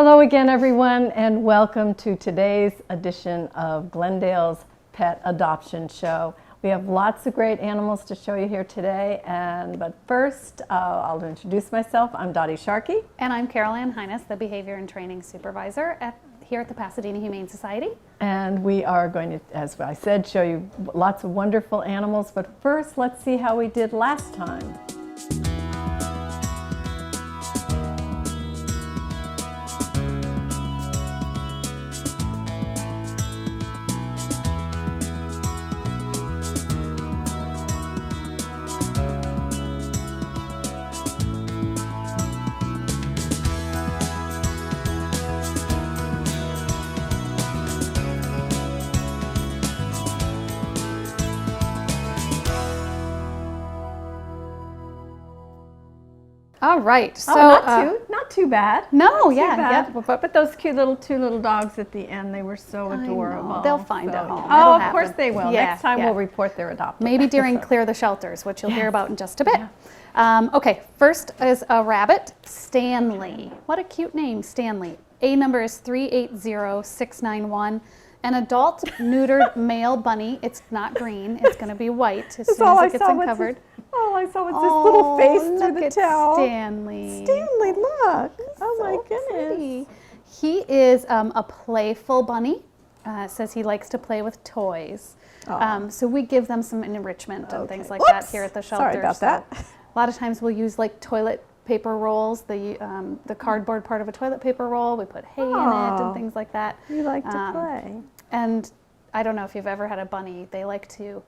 Hello again, everyone, and welcome to today's edition of Glendale's Pet Adoption Show. We have lots of great animals to show you here today, but first I'll introduce myself. I'm Dottie Sharkey. And I'm Carol Ann Hines, the Behavior and Training Supervisor here at the Pasadena Humane Society. And we are going to, as I said, show you lots of wonderful animals, but first let's see how we did last time. All right, so not too bad. No, Yeah. But those cute two little dogs at the end, they were so adorable. They'll find a home. Oh, It'll of course happen. they will. Yeah, Next time we'll report their adopted. Maybe during Clear the Shelters, which you'll hear about in just a bit. Yeah. Okay, first is a rabbit, Stanley. What a cute name, Stanley. A number is 380691. An adult neutered male bunny. It's not green. It's going to be white as soon as it gets uncovered. All I saw was this little face through the towel. Stanley. Stanley, look. Oh So my goodness. pretty. He is a playful bunny. Says he likes to play with toys. So we give them some enrichment and things like that here at the shelter. Sorry about that. A lot of times we'll use like toilet paper rolls, the cardboard part of a toilet paper roll. We put hay in it and things like that. You like to play. And I don't know if you've ever had a bunny. They like to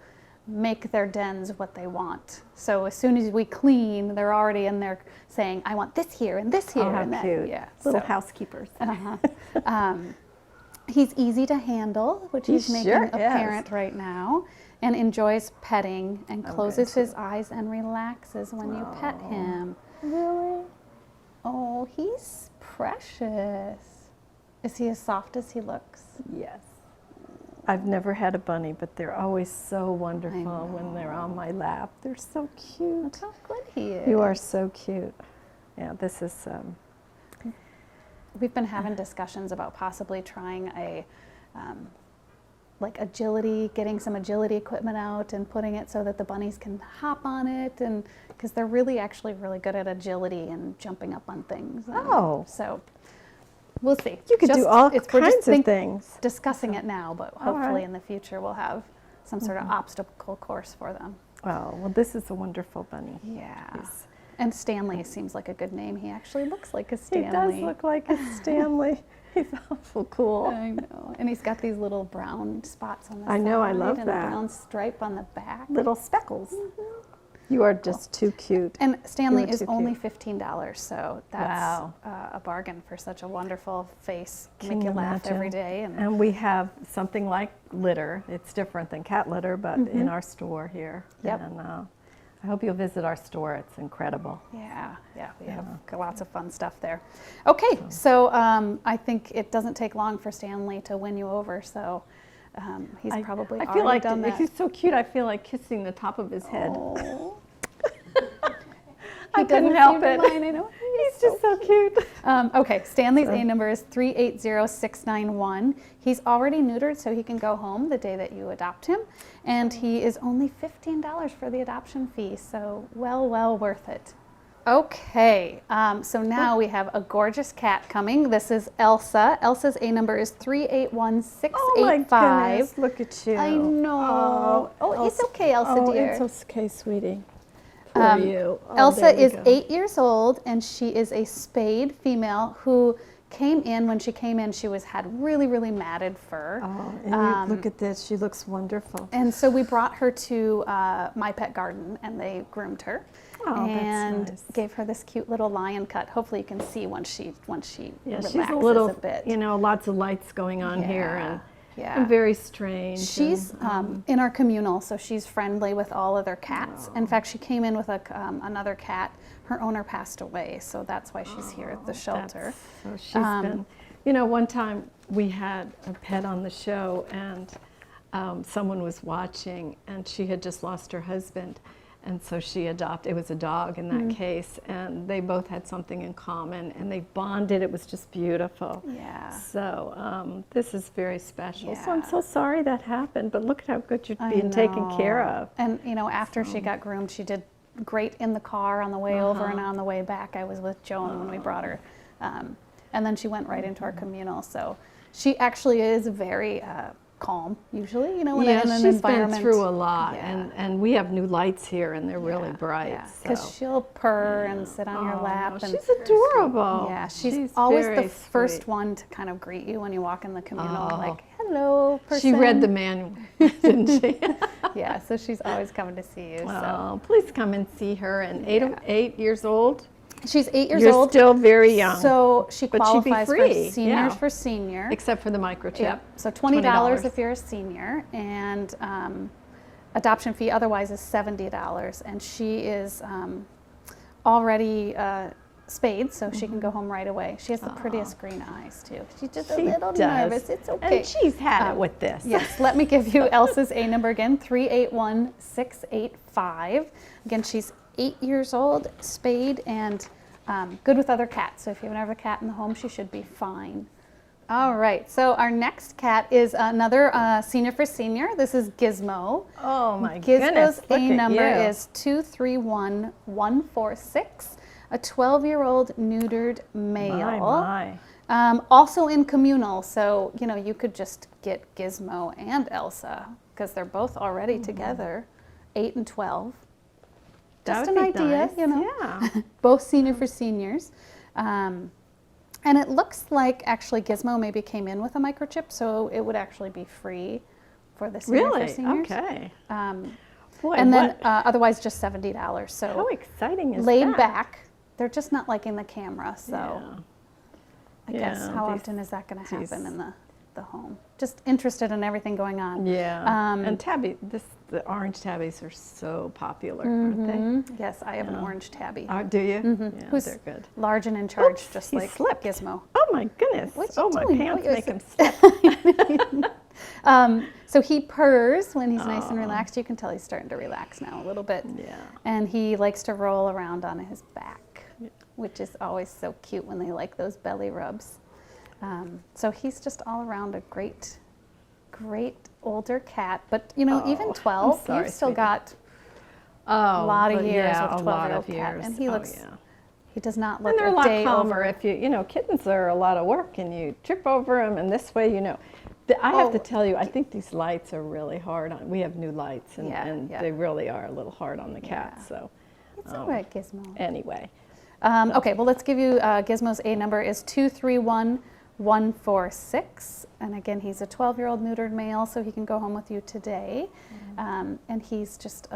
make their dens what they want. So as soon as we clean, they're already in there saying, I want this here and this here. Oh, how and cute. Yeah, Little housekeepers. He's easy to handle, which he's making apparent right now, and enjoys petting and closes his eyes and relaxes when you pet him. Really? Oh, he's precious. Is he as soft as he looks? Yes. I've never had a bunny, but they're always so wonderful when they're on my lap. They're so cute. Look how good he is. You are so cute. Yeah, this is... We've been having discussions about possibly trying like agility, getting some agility equipment out and putting it so that the bunnies can hop on it, and because they're actually really good at agility and jumping up on things. So we'll see. You could do all kinds of things. Discussing it now, but hopefully in the future we'll have some sort of obstacle course for them. Oh, well, this is a wonderful bunny. Yeah. And Stanley seems like a good name. He actually looks like a Stanley. He does look like a Stanley. He's awful cool. I know. And he's got these little brown spots on the side. I know, I love and that. a brown stripe on the back. Little speckles. You are just too cute. And Stanley is only $15, so that's Wow. A bargain for such a wonderful face. Can Make you you laugh imagine? every day. And we have something like litter. It's different than cat litter, but in our store here. Yep. And I hope you'll visit our store. It's incredible. Yeah, we have lots of fun stuff there. Okay, so I think it doesn't take long for Stanley to win you over, so he's probably I feel like done that. he's so cute. I feel like kissing the top of his head. Oh. I couldn't help it. I know. He's just so cute. Okay, Stanley's A number is 380691. He's already neutered, so he can go home the day that you adopt him. And he is only $15 for the adoption fee, so well worth it. Okay, so now we have a gorgeous cat coming. This is Elsa. Elsa's A number is 381685. Oh my goodness, look at you. I know. Oh, it's okay, Elsa dear. It's okay, sweetie. For you. Elsa is 8 years old, and she is a spayed female who came in. When she came in, she had really matted fur. Oh, and look at this. She looks wonderful. And so we brought her to My Pet Garden, and they groomed her. Oh, and that's nice. Gave her this cute little lion cut. Hopefully you can see once she relaxes she's a little bit. Lots of lights going on here, and very strange. She's in our communal, so she's friendly with all other cats. In fact, she came in with another cat. Her owner passed away, so that's why she's here at the shelter. So she's been, one time we had a pet on the show, and someone was watching, and she had just lost her husband. And so she adopted, it was a dog in that case, and they both had something in common, and they bonded. It was just beautiful. Yeah. So this is very special. So I'm Yeah. so sorry that happened, but look at how good you're I being taken care know. of. And you know, after she got groomed, she did great in the car on the way over and on the way back. I was with Joan when we brought her. And then she went right into our communal. So she actually is very calm, usually, you know, in an she's environment. been through a lot, Yeah. and we have new lights here, and they're really bright. Yeah, because she'll purr and sit on your lap. And she's adorable. yeah, she's always very the first sweet. one to kind of greet you when you walk in the communal, like, hello, person. She read the manual, didn't she? Yeah, so she's always coming to see you. So Oh, please come and see her. And 8 years old. she's 8 years You're old. still very young. So she But she'd be qualifies for free, seniors yeah. for senior. Except for the microchip. Yep. So $20 if you're a senior, and adoption fee otherwise is $70. And she is already spayed, so she can go home right away. She has the prettiest green eyes too. She's just a little nervous. It's okay. And she's had it with this. Yes, let me give you Elsa's A number again, 381685. Again, she's 8 years old, spayed, and good with other cats. So if you have another cat in the home, she should be fine. All right, so our next cat is another senior for senior. This is Gizmo. Oh my goodness, Gizmo's look A at number you. is 231146, a 12-year-old neutered male. My. Also in communal, so you know you could just get Gizmo and Elsa because they're both already together, 8 and 12. That Just would an be idea, nice. you know. Yeah. Both senior for seniors. And it looks like actually Gizmo maybe came in with a microchip, so it would actually be free for the senior Really? for seniors. Okay. Boy, And then what, otherwise just $70. So how exciting is laid that? back. They're just not liking the camera, so Yeah. I guess Yeah, how these- often is that going to happen these- in the home? Just interested in everything going on. Yeah. And the orange tabbies are so popular, aren't they? Yes, I have an orange tabby. Do you? Yeah, Who's they're good. large and in charge, Oops, just he like slipped. Gizmo. Oh my goodness. What you Oh, my doing? pants Oh, make you're him slip. So he purrs when he's nice and relaxed. You can tell he's starting to relax now a little bit. Yeah. And he likes to roll around on his back, which is always so cute when they like those belly rubs. So he's just all around a great older cat. But you know, even 12, sorry, you've still sweetie. got Oh, a lot of but years yeah, with a lot 12-year-old of cat. years. And he looks, yeah. he does not look And they're a a lot day calmer over. if you know, kittens are a lot of work and you trip over them, and this way, you know. I have to tell you, I think these lights are really hard on. We have new lights, and, Yeah. they really are a little hard on the cats. Yeah. So It's all right, Gizmo. anyway, Okay, well, let's give you Gizmo's A number is 231146. And again, he's a 12-year-old neutered male, so he can go home with you today. And he's just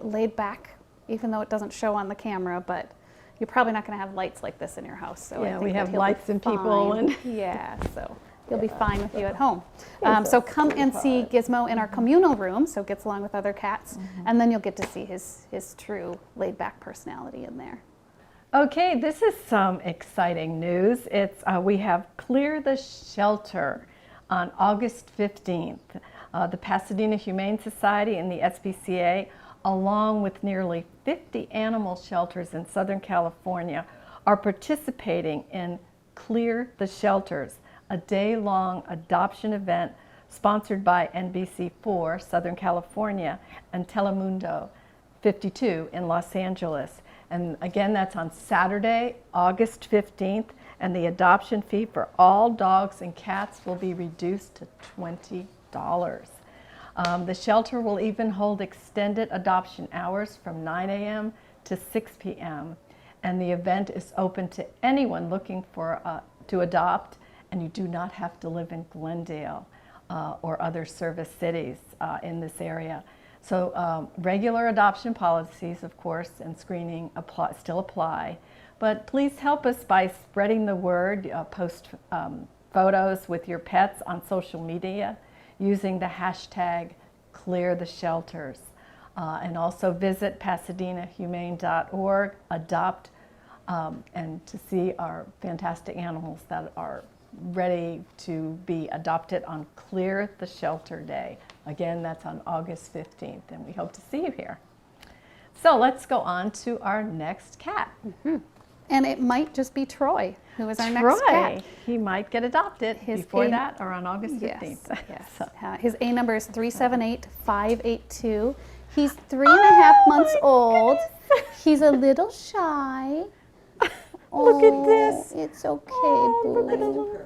laid back, even though it doesn't show on the camera, but you're probably not going to have lights like this in your house. So I yeah, think we that have he'll be lights and people, fine. and Yeah, so he'll be fine with you at home. He's So a come and see Gizmo in our communal room, so gets along with other cats, and then you'll get to see his true laid-back personality in there. Okay, this is some exciting news. It's we have Clear the Shelter on August 15th. The Pasadena Humane Society and the SPCA, along with nearly 50 animal shelters in Southern California, are participating in Clear the Shelters, a day-long adoption event sponsored by NBC4 Southern California and Telemundo 52 in Los Angeles. And again, that's on Saturday, August 15th, and the adoption fee for all dogs and cats will be reduced to $20. The shelter will even hold extended adoption hours from 9 a.m. to 6 p.m. And the event is open to anyone looking to adopt, and you do not have to live in Glendale or other service cities in this area. So regular adoption policies, of course, and screening still apply. But please help us by spreading the word. Post photos with your pets on social media using the hashtag #ClearTheShelters. And also visit PasadenaHumane.org, adopt, and to see our fantastic animals that are ready to be adopted on Clear the Shelter Day. Again, that's on August 15th, and we hope to see you here. So let's go on to our next cat. And it might just be Troy, who is our next cat. He might get adopted before that or on August 15th. Yes. His A number is 378582. He's 3.5 months old. He's a little shy. Look at this. It's okay, boo.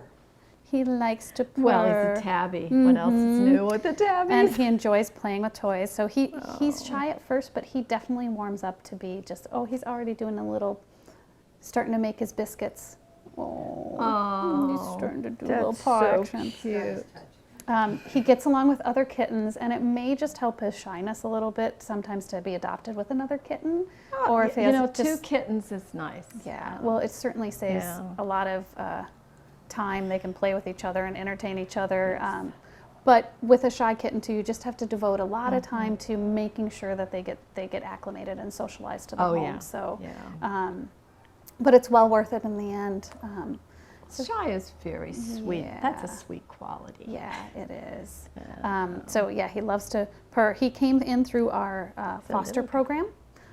He likes to purr. Well, he's a tabby. What else is new with the tabbies? And he enjoys playing with toys. So he's shy at first, but he definitely warms up to be just, he's already doing a little, starting to make his biscuits. He's starting to do a little paw action. Cute. He gets along with other kittens, and it may just help his shyness a little bit sometimes to be adopted with another kitten. Or if he has two kittens is nice. Yeah, well, it certainly saves a lot of time. They can play with each other and entertain each other. But with a shy kitten too, you just have to devote a lot of time to making sure that they get acclimated and socialized to the home. Yeah. So, but it's well worth it in the end. Shy is very sweet. Yeah. That's a sweet quality. Yeah, it is. So yeah, he loves to purr. He came in through our foster program,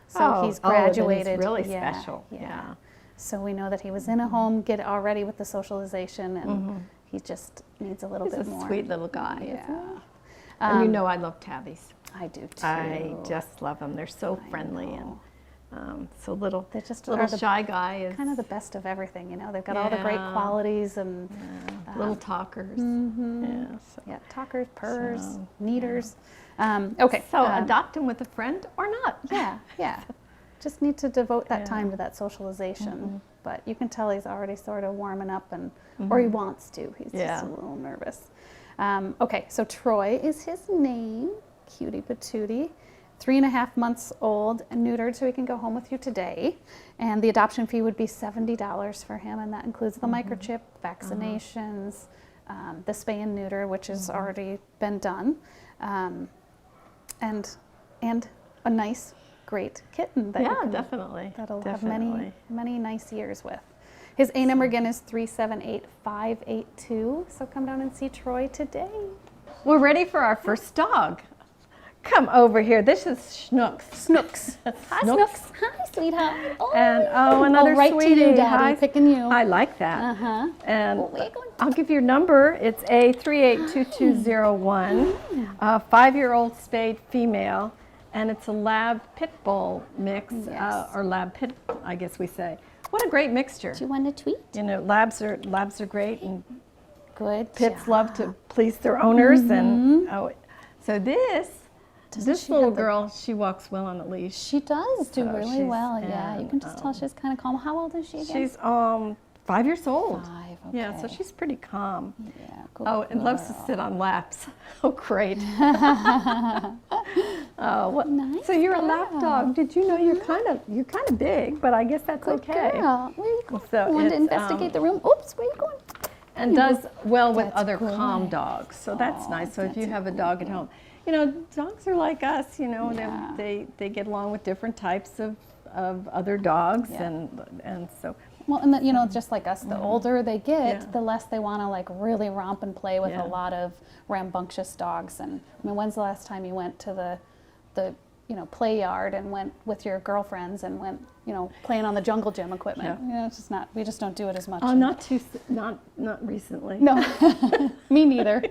so he's graduated. Then he's really special. Yeah. So we know that he was in a home, get already with the socialization, and he just needs a little bit more. He's a sweet little guy. Yeah. And you know I love tabbies. I do too. I just love them. They're so friendly and so little. They're just little shy guy is kind of the best of everything. You know, they've got all the great qualities and little talkers. Talkers, purrs, neaters. Okay. So adopt him with a friend or not? Yeah. Just need to devote that time to that socialization. But you can tell he's already sort of warming up, or he wants to. He's just a little nervous. Okay, so Troy is his name. Cutie patootie. 3.5 months old and neutered, so he can go home with you today. And the adoption fee would be $70 for him, and that includes the microchip, vaccinations, the spay and neuter, which has already been done, and a nice, great kitten that that'll have many nice years with. His A number again is 378582. So come down and see Troy today. We're ready for our first dog. Come over here. This is Snooks. Snooks. Hi, Snooks. Hi, sweetheart. And another right sweetie. To you, Daddy. Picking you. I like that. And I'll give you your number. It's A382201. 5-year-old spayed female, and it's a lab pit bull mix, or lab pit, I guess we say. What a great mixture. Do you want to tweet? You know, labs are great, and good. Pits love to please their owners, and so this little girl, she walks well on a leash. She does do really well. Yeah, you can just tell she's kind of calm. How old is she again? She's 5 years old. 5. Okay. Yeah, so she's pretty calm. Yeah. Cool. And loves to sit on laps. Oh, great. Nice. So you're a lap dog. Did you know you're kind of big, but I guess that's okay. Girl. Where are you going? So you want to investigate the room? Oops, where are you going? And does well with other calm dogs. So that's nice. So if you have a dog at home, you know, dogs are like us. You know, they get along with different types of other dogs, and so. Well, and you know, just like us, the older they get, the less they want to like really romp and play with a lot of rambunctious dogs. And I mean, when's the last time you went to the play yard and went with your girlfriends and went playing on the jungle gym equipment? You know, it's just not. We just don't do it as much. Oh, not recently. No, me neither.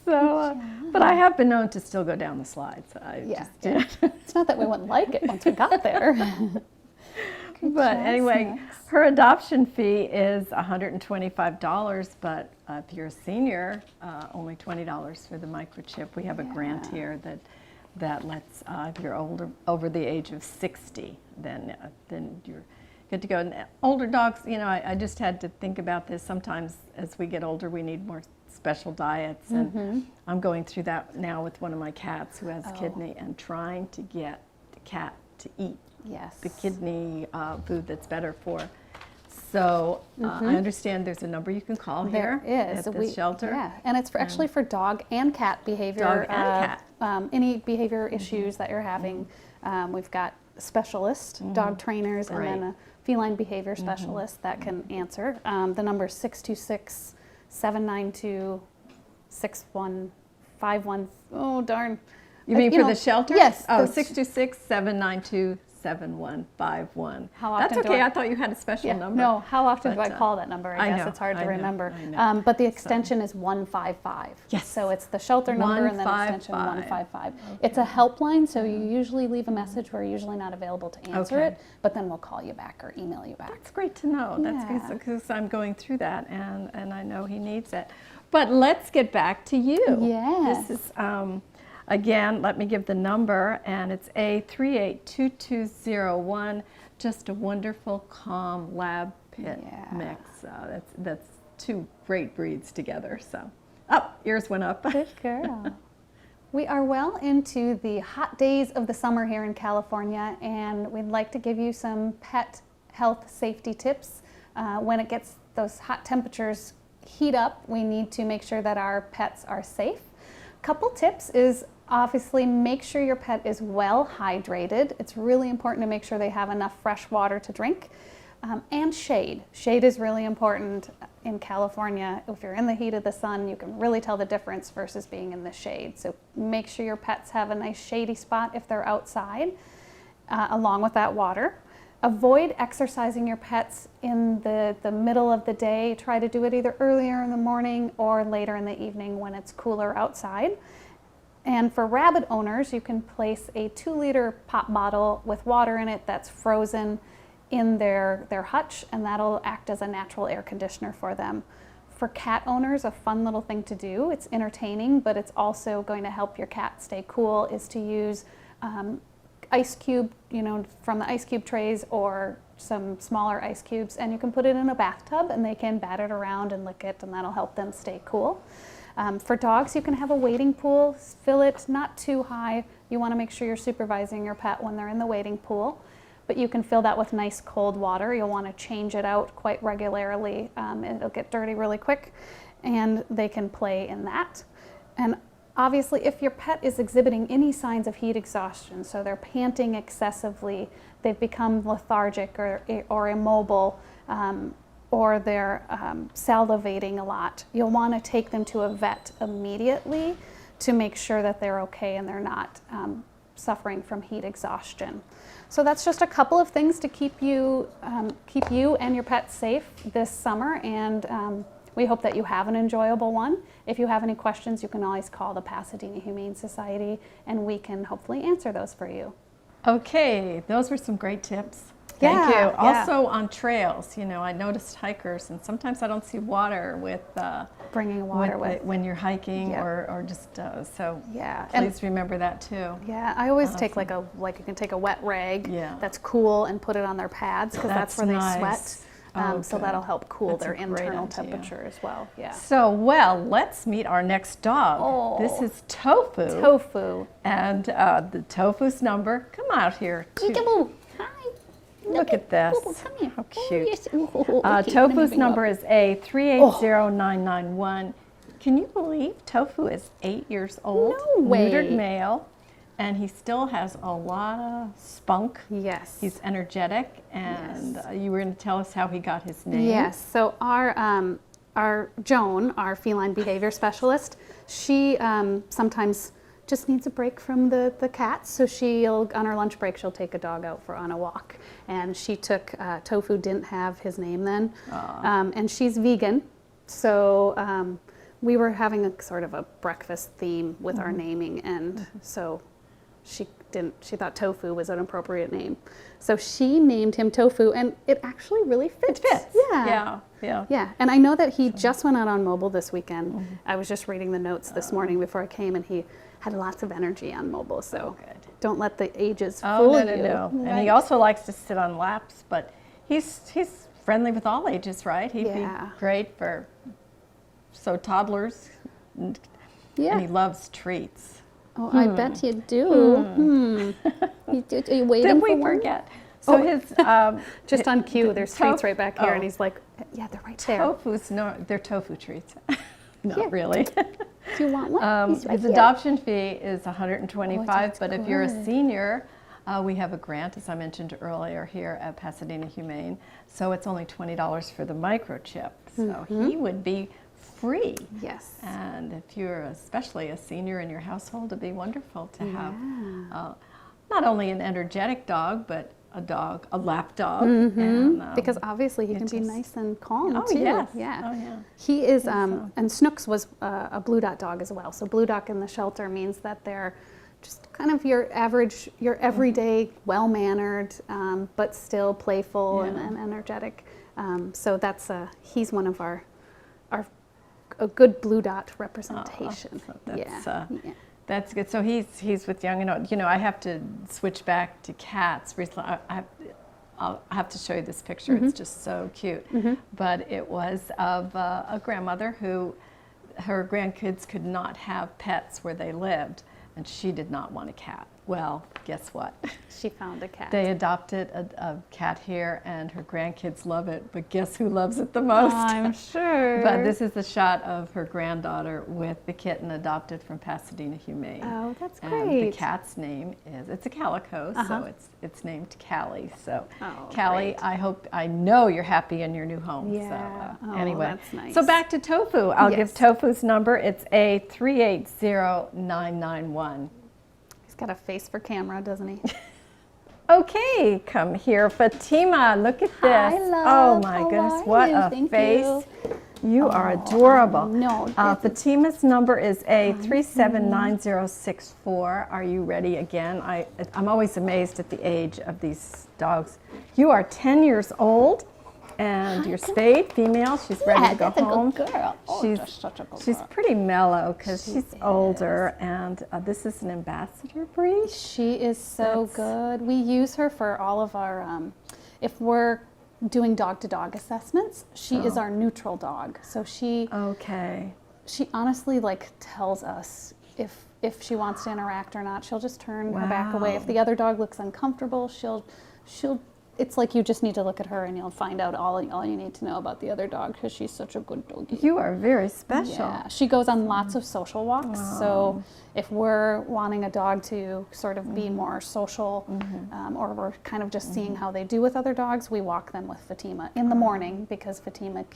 So, but I have been known to still go down the slides. It's not that we wouldn't like it once we got there. But anyway, her adoption fee is $125, but if you're a senior, only $20 for the microchip. We have a grant here that lets, if you're over the age of 60, then you're good to go. And older dogs, you know, I just had to think about this. Sometimes as we get older, we need more special diets, and I'm going through that now with one of my cats who has kidney, and trying to get the cat to eat the kidney food that's better for. So I understand there's a number you can call here at the shelter. Yeah, and it's actually for dog and cat behavior. Any behavior issues that you're having. We've got specialists, dog trainers, and then a feline behavior specialist that can answer. The number is 626-792-6151. Oh, darn. You mean for the shelter? Yes. Oh, 626-792-7151. How often That's okay. I thought you had a special number. No, how often do I call that number? I guess it's hard to remember. I know. But the extension is 155. Yes. So it's the shelter number and then extension 155. Okay. It's a helpline, so you usually leave a message. We're usually not available to answer it, but then we'll call you back or email you back. That's great to know. That's because I'm going through that, and I know he needs it. But let's get back to you. Yes. This is, again, let me give the number, and it's A382201. Just a wonderful, calm lab pit mix. That's two great breeds together. So, ears went up. Good girl. We are well into the hot days of the summer here in California, and we'd like to give you some pet health safety tips. When it gets those hot temperatures heat up, we need to make sure that our pets are safe. Couple tips is obviously make sure your pet is well hydrated. It's really important to make sure they have enough fresh water to drink. And shade. Shade is really important in California. If you're in the heat of the sun, you can really tell the difference versus being in the shade. So make sure your pets have a nice shady spot if they're outside, along with that water. Avoid exercising your pets in the middle of the day. Try to do it either earlier in the morning or later in the evening when it's cooler outside. And for rabbit owners, you can place a 2-liter pop bottle with water in it that's frozen in their hutch, and that'll act as a natural air conditioner for them. For cat owners, a fun little thing to do, it's entertaining, but it's also going to help your cat stay cool, is to use ice cube, from the ice cube trays or some smaller ice cubes, and you can put it in a bathtub and they can bat it around and lick it, and that'll help them stay cool. For dogs, you can have a wading pool, fill it not too high. You want to make sure you're supervising your pet when they're in the wading pool, but you can fill that with nice cold water. You'll want to change it out quite regularly. It'll get dirty really quick, and they can play in that. And obviously, if your pet is exhibiting any signs of heat exhaustion, so they're panting excessively, they've become lethargic or immobile, or they're salivating a lot, you'll want to take them to a vet immediately to make sure that they're okay and they're not suffering from heat exhaustion. So that's just a couple of things to keep you and your pet safe this summer, and we hope that you have an enjoyable one. If you have any questions, you can always call the Pasadena Humane Society, and we can hopefully answer those for you. Okay, those were some great tips. Thank you. Also on trails, I noticed hikers, and sometimes I don't see water with bringing water with when you're hiking or just so. Yeah, please remember that too. Yeah, I always take you can take a wet rag that's cool and put it on their pads, because that's where nice. they sweat. So that'll help cool their internal temperature as well. Yeah. So, let's meet our next dog. Oh. This is Tofu. Tofu. And the Tofu's number, come out here. Hi. Look at this. Come here. How cute. Oh, yes. Tofu's number is A380991. Can you believe Tofu is 8 years old? No way. Neutered male. And he still has a lot of spunk. Yes. He's energetic, and you were going to tell us how he got his name. Yes. So our Joan, our feline behavior specialist, she sometimes just needs a break from the cats. So on her lunch break, she'll take a dog out on a walk. And she took, Tofu didn't have his name then, and she's vegan. So we were having a sort of a breakfast theme with our naming, and so she thought Tofu was an appropriate name. So she named him Tofu, and it actually really fits. It fits. Yeah. And I know that he just went out on mobile this weekend. I was just reading the notes this morning before I came, and he had lots of energy on mobile. So don't let the ages fool you. No. Right. And he also likes to sit on laps, but he's friendly with all ages, right? He'd be great for toddlers. And he loves treats. Oh, I bet you do. Are you waiting Did for we one? forget? So his just on cue, there's treats right back here, and he's like, "Yeah, they're right there." They're tofu treats. Not really. Do you want one? His adoption fee is $125, but if you're a senior, we have a grant, as I mentioned earlier, here at Pasadena Humane. So it's only $20 for the microchip. So he would be free. Yes. And if you're especially a senior in your household, it'd be wonderful to have not only an energetic dog, but a lap dog. And, Because obviously he can be nice and calm too. Yes. Yeah. Oh, yeah. He is, and Snooks was a blue dot dog as well. So blue dot in the shelter means that they're just kind of your average, your everyday, well-mannered, but still playful and energetic. So that's he's one of our a good blue dot representation. That's good. So he's with young and old. You know, I have to switch back to cats. Recently, I'll have to show you this picture. It's just so cute. But it was of a grandmother who her grandkids could not have pets where they lived, and she did not want a cat. Well, guess what? She found a cat. They adopted a cat here, and her grandkids love it. But guess who loves it the most? I'm sure. But this is the shot of her granddaughter with the kitten adopted from Pasadena Humane. Oh, that's and great. The cat's name it's a calico, so it's named Callie. So, Callie, great. I know you're happy in your new home. Yeah. So, anyway, that's nice. so back to Tofu. I'll give Tofu's number. It's A380991. Got a face for camera, doesn't he? Okay, come here, Fatima. Look at this. Hi, love. Oh my How goodness, are what you? a Thank face! You are adorable. No, Fatima's number is A379064. Are you ready again? I'm always amazed at the age of these dogs. You are 10 years old. And you're spayed, female. She's ready to go home. Good girl. She's pretty mellow because she's older, and this is an ambassador breed. She is so good. We use her for all of our, if we're doing dog-to-dog assessments, she is our neutral dog. So she honestly tells us if she wants to interact or not. She'll just turn her back away. If the other dog looks uncomfortable, she'll. It's like you just need to look at her and you'll find out all you need to know about the other dog because she's such a good doggie. You are very special. Yeah, she goes on lots of social walks. So if we're wanting a dog to sort of be more social, or we're kind of just seeing how they do with other dogs, we walk them with Fatima in the morning because Fatima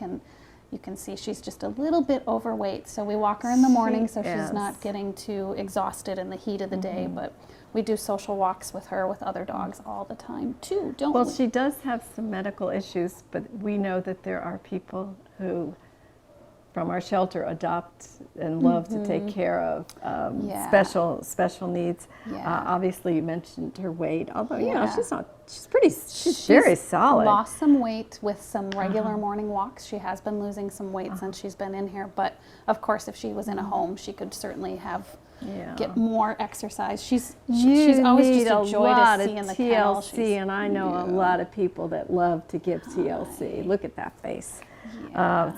you can see she's just a little bit overweight. So we walk her in the morning so she's not getting too exhausted in the heat of the day. But we do social walks with her with other dogs all the time too, don't we? Well, she does have some medical issues, but we know that there are people who, from our shelter, adopt and love to take care of special needs. Obviously, you mentioned her weight, although you know she's very solid. Lost some weight with some regular morning walks. She has been losing some weight since she's been in here, but of course, if she was in a home, she could certainly get more exercise. She's always just a joy to see in the kennel. And I know a lot of people that love to give TLC. Look at that face.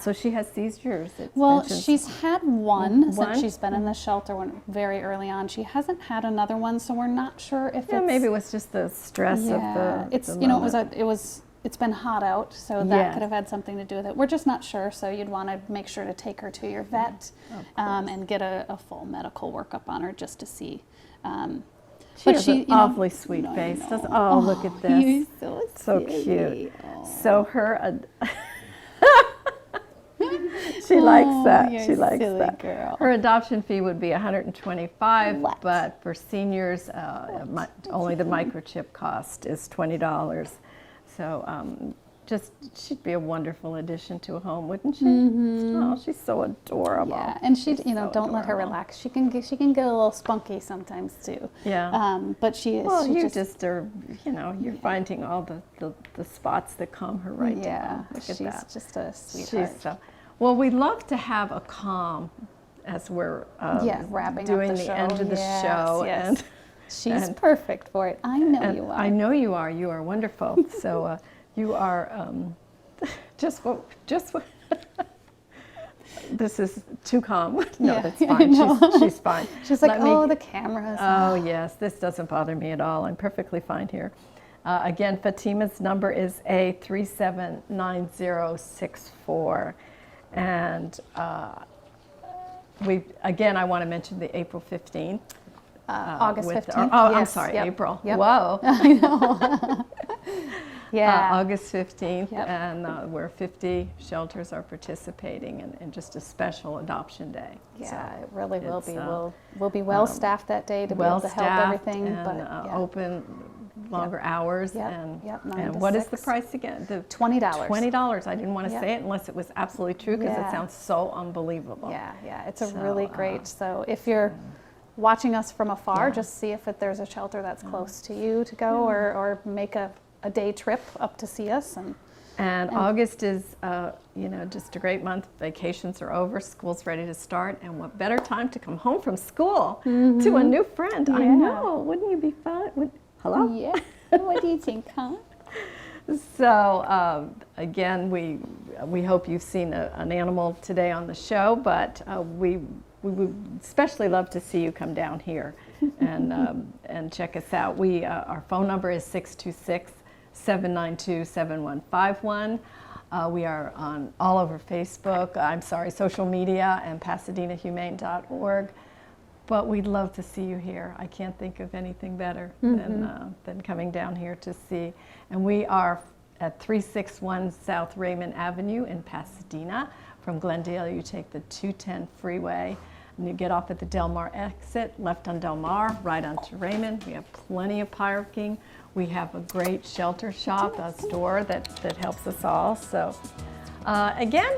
So she has seizures. Well, she's had one since she's been in the shelter very early on. She hasn't had another one, so we're not sure if maybe it was just the stress of the it's been hot out, so that could have had something to do with it. We're just not sure, so you'd want to make sure to take her to your vet and get a full medical workup on her just to see. She has an awfully sweet face. Look at this. You're so cute. So her... She likes that. She likes that. Girl. Her adoption fee would be $125, but for seniors, only the microchip cost is $20. So she'd be a wonderful addition to a home, wouldn't she? Oh, she's so adorable. Yeah, and don't let her relax. She can get a little spunky sometimes too. Yeah. But she is. Well, you just are. You're finding all the spots that calm her right down. Look at that. She's just a sweetheart. Well, we love to have a calm as we're wrapping doing up the end of the show. Yes. And she's perfect for it. I know you are. I know you are. You are wonderful. So you are just what. This is too calm. No, that's fine. She's fine. She's like, the cameras. Oh yes, this doesn't bother me at all. I'm perfectly fine here. Again, Fatima's number is A379064. And I want to mention the April 15th. August 15th. I'm sorry, April. Yep. Whoa. I know. Yeah. August 15th, Yep. and where 50 shelters are participating in just a special adoption day. Yeah, So it really will it's, be. We'll be well staffed that day to be able to help well-staffed everything. and But yeah. open longer hours. Yep, And, yep, 9 and to what is the 6. price again? $20. $20. I didn't want to Yep. say it unless it was absolutely true because Yeah. it sounds so unbelievable. Yeah, it's a So, really great. So if you're watching us from afar, just see if there's a shelter that's close to you to go, or make a day trip up to see us. And August is, just a great month. Vacations are over, school's ready to start, and what better time to come home from school to a new friend? I Yeah. know, wouldn't you be fun? Hello? Yeah. What do you think, huh? So again, we hope you've seen an animal today on the show, but we would especially love to see you come down here and check us out. Our phone number is 626-792-7151. We are on all over Facebook, social media, and PasadenaHumane.org. But we'd love to see you here. I can't think of anything better than coming down here to see. And we are at 361 South Raymond Avenue in Pasadena. From Glendale, you take the 210 freeway, and you get off at the Del Mar exit, left on Del Mar, right onto Raymond. We have plenty of parking. We have a great shelter shop, a store that helps us all. So again,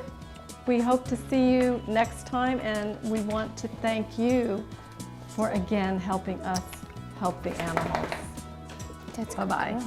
we hope to see you next time, and we want to thank you for again helping us help the animals. Bye-bye.